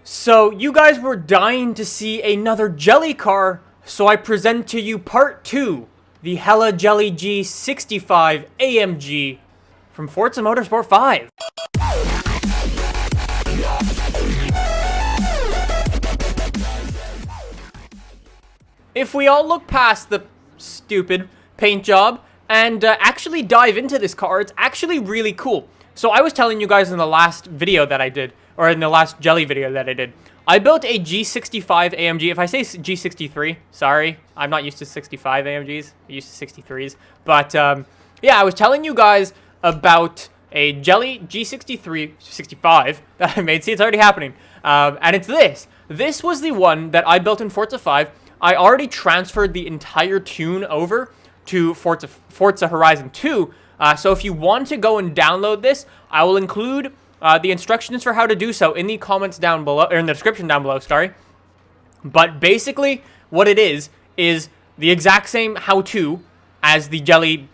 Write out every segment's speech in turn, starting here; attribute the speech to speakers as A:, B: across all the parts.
A: So, you guys were dying to see another jelly car, so I present to you part 2, the Hella Jelly G65 AMG from Forza Motorsport 5. If we all look past the stupid paint job and actually dive into this car, it's actually really cool. So I was telling you guys in the last video that I did, or in the last jelly video that I did, I built a G65 AMG. If I say G63, sorry, I'm not used to 65 AMGs, I'm used to 63s. But yeah, I was telling you guys about a jelly G63 65 that I made. See, it's already happening. And it's this. This was the one that I built in Forza 5. I already transferred the entire tune over to Forza Horizon 2. So if you want to go and download this, I will include the instructions for how to do so in the comments down below, or in the description down below, sorry. But basically, what it is the exact same how-to as the Jelly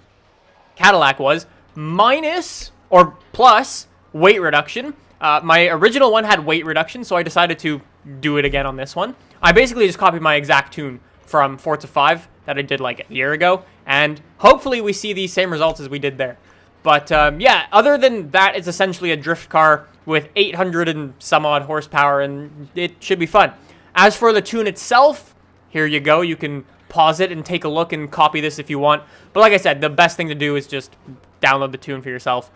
A: Cadillac was, minus, or plus, weight reduction. My original one had weight reduction, so I decided to do it again on this one. I basically just copied my exact tune from Forza 5 that I did like a year ago, and hopefully we see the same results as we did there. But yeah, other than that, it's essentially a drift car with 800 and some odd horsepower, and it should be fun. As for the tune itself, here you go. You can pause it and take a look and copy this if you want. But like I said, the best thing to do is just download the tune for yourself,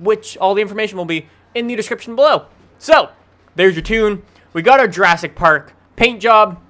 A: which all the information will be in the description below. So, there's your tune. We got our Jurassic Park paint job.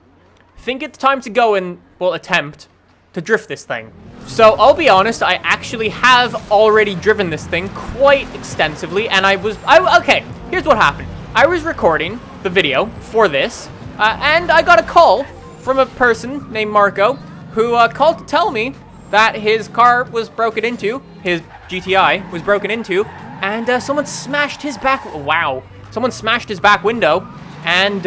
A: Think it's time to go and, well, attempt to drift this thing. So, I'll be honest, I actually have already driven this thing quite extensively, and okay, here's what happened. I was recording the video for this, and I got a call from a person named Marco, who called to tell me that his car was broken into, his GTI was broken into, and someone smashed his back, wow, someone smashed his back window, and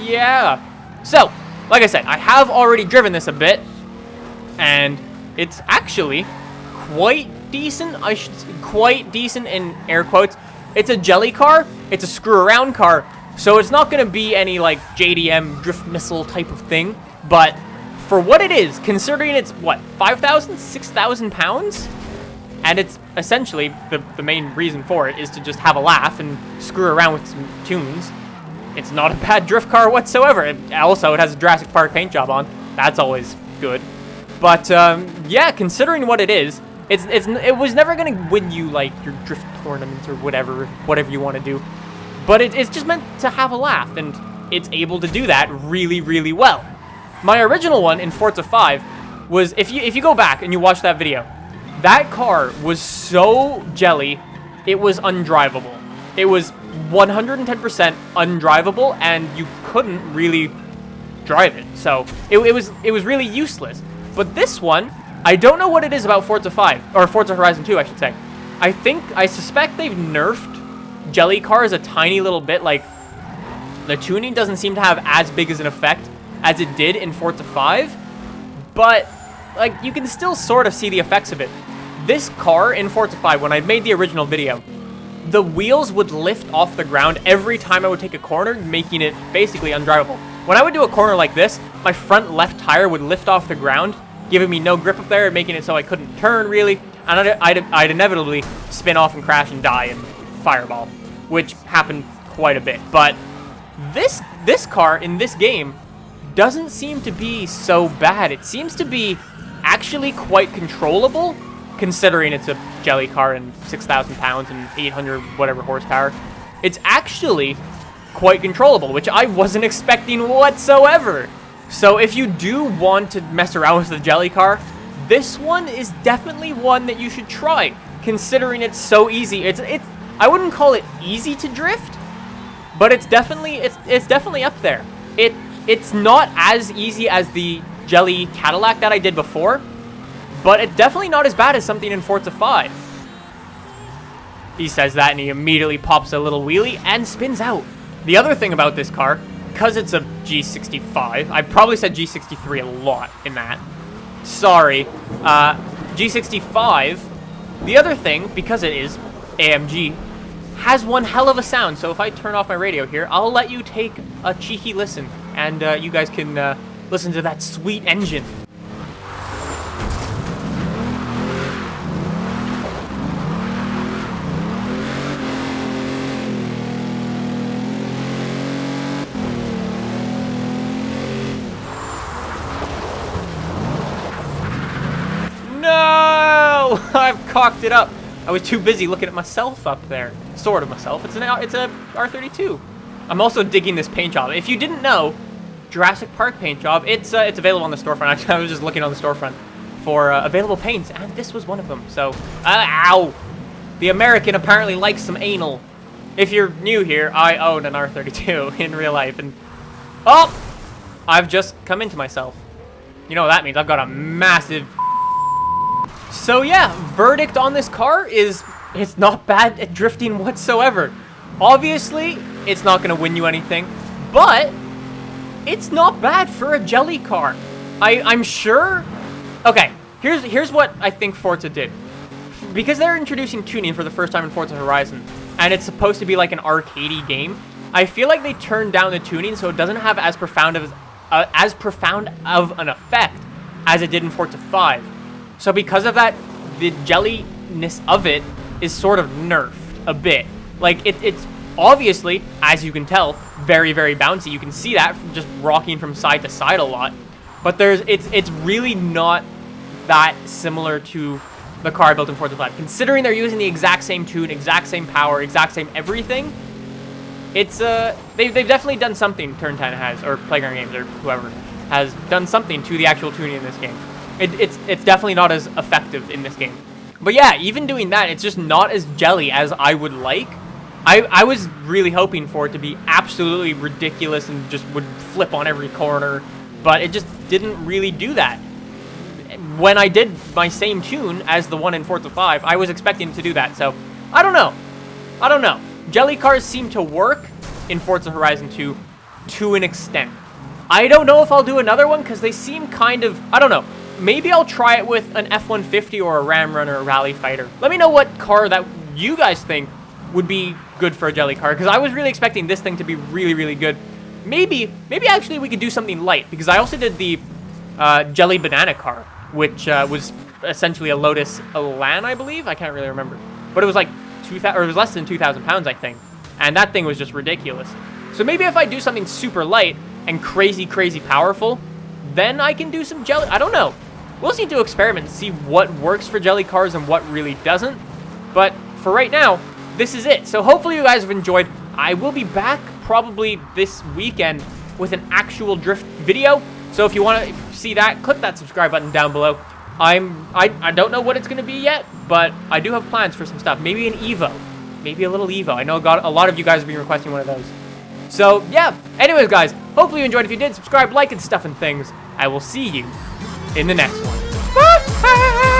A: yeah. So, like I said, I have already driven this a bit, and it's actually quite decent. Quite decent in air quotes. It's a jelly car. It's a screw around car. So it's not going to be any like JDM drift missile type of thing. But for what it is, considering it's what, 5,000, 6,000 pounds? And it's essentially the main reason for it is to just have a laugh and screw around with some tunes. It's not a bad drift car whatsoever. It has a Jurassic Park paint job on. That's always good. But yeah, considering what it is, it was never gonna win you like your drift tournaments or whatever you want to do. But it's just meant to have a laugh, and it's able to do that really, really well. My original one in Forza 5 was, if you go back and you watch that video, that car was so jelly, it was undrivable. It was 110% undrivable, and you couldn't really drive it. So it was really useless. But this one, I don't know what it is about Forza 5, or Forza Horizon 2, I should say. I suspect they've nerfed jelly cars a tiny little bit. Like, the tuning doesn't seem to have as big as an effect as it did in Forza 5. But, like, you can still sort of see the effects of it. This car in Forza 5, when I made the original video, the wheels would lift off the ground every time I would take a corner, making it basically undrivable. When I would do a corner like this, my front left tire would lift off the ground, giving me no grip up there, making it so I couldn't turn, really. And I'd inevitably spin off and crash and die and fireball, which happened quite a bit. But this car in this game doesn't seem to be so bad. It seems to be actually quite controllable, considering it's a jelly car and 6,000 pounds and 800 whatever horsepower. It's actually quite controllable, which I wasn't expecting whatsoever. So if you do want to mess around with the jelly car, this one is definitely one that you should try, considering it's so easy. I wouldn't call it easy to drift, but it's definitely up there. It's not as easy as the jelly Cadillac that I did before, but it's definitely not as bad as something in Forza 5. He says that, and he immediately pops a little wheelie and spins out. The other thing about this car, because it's a G65, I probably said G63 a lot in that. Sorry. G65, the other thing, because it is AMG, has one hell of a sound. So if I turn off my radio here, I'll let you take a cheeky listen, and you guys can listen to that sweet engine. No! I've cocked it up. I was too busy looking at myself up there. Sort of myself. It's a R32. I'm also digging this paint job. If you didn't know, Jurassic Park paint job, it's available on the storefront. Actually, I was just looking on the storefront for available paints, and this was one of them. So, ow! The American apparently likes some anal. If you're new here, I own an R32 in real life, and oh! I've just come into myself. You know what that means? I've got a massive... So yeah, verdict on this car is it's not bad at drifting whatsoever. Obviously, it's not going to win you anything, but it's not bad for a jelly car. I'm sure... Okay, here's what I think Forza did. Because they're introducing tuning for the first time in Forza Horizon, and it's supposed to be like an arcadey game, I feel like they turned down the tuning so it doesn't have as profound of an effect as it did in Forza 5. So because of that, the jelliness of it is sort of nerfed a bit. Like, it's obviously, as you can tell, very, very bouncy. You can see that from just rocking from side to side a lot. But it's really not that similar to the car built in Forza 5. Considering they're using the exact same tune, exact same power, exact same everything, it's they've definitely done something. Turn 10 has, or Playground Games, or whoever has done something to the actual tuning in this game. It's definitely not as effective in this game. But yeah, even doing that, it's just not as jelly as I would like. I was really hoping for it to be absolutely ridiculous and just would flip on every corner, but it just didn't really do that. When I did my same tune as the one in Forza 5, I was expecting to do that, so I don't know. Jelly cars seem to work in Forza Horizon 2 to an extent. I don't know if I'll do another one because they seem kind of, I don't know. Maybe I'll try it with an F-150 or a Ram Runner or a Rally Fighter. Let me know what car that you guys think would be good for a jelly car, because I was really expecting this thing to be really, really good. Maybe actually we could do something light, because I also did the jelly banana car, which was essentially a Lotus Elan, I believe. I can't really remember, but it was like it was less than 2,000 pounds, I think, and that thing was just ridiculous. So maybe if I do something super light and crazy, crazy powerful, then I can do some jelly. I don't know. We'll just need to experiment and see what works for jelly cars and what really doesn't. But for right now, this is it. So hopefully you guys have enjoyed. I will be back probably this weekend with an actual drift video. So if you want to see that, click that subscribe button down below. I don't know what it's going to be yet, but I do have plans for some stuff. Maybe an Evo. Maybe a little Evo. I know a lot of you guys have been requesting one of those. So, yeah. Anyways, guys, hopefully you enjoyed. If you did, subscribe, like, and stuff and things. I will see you in the next one. Bye!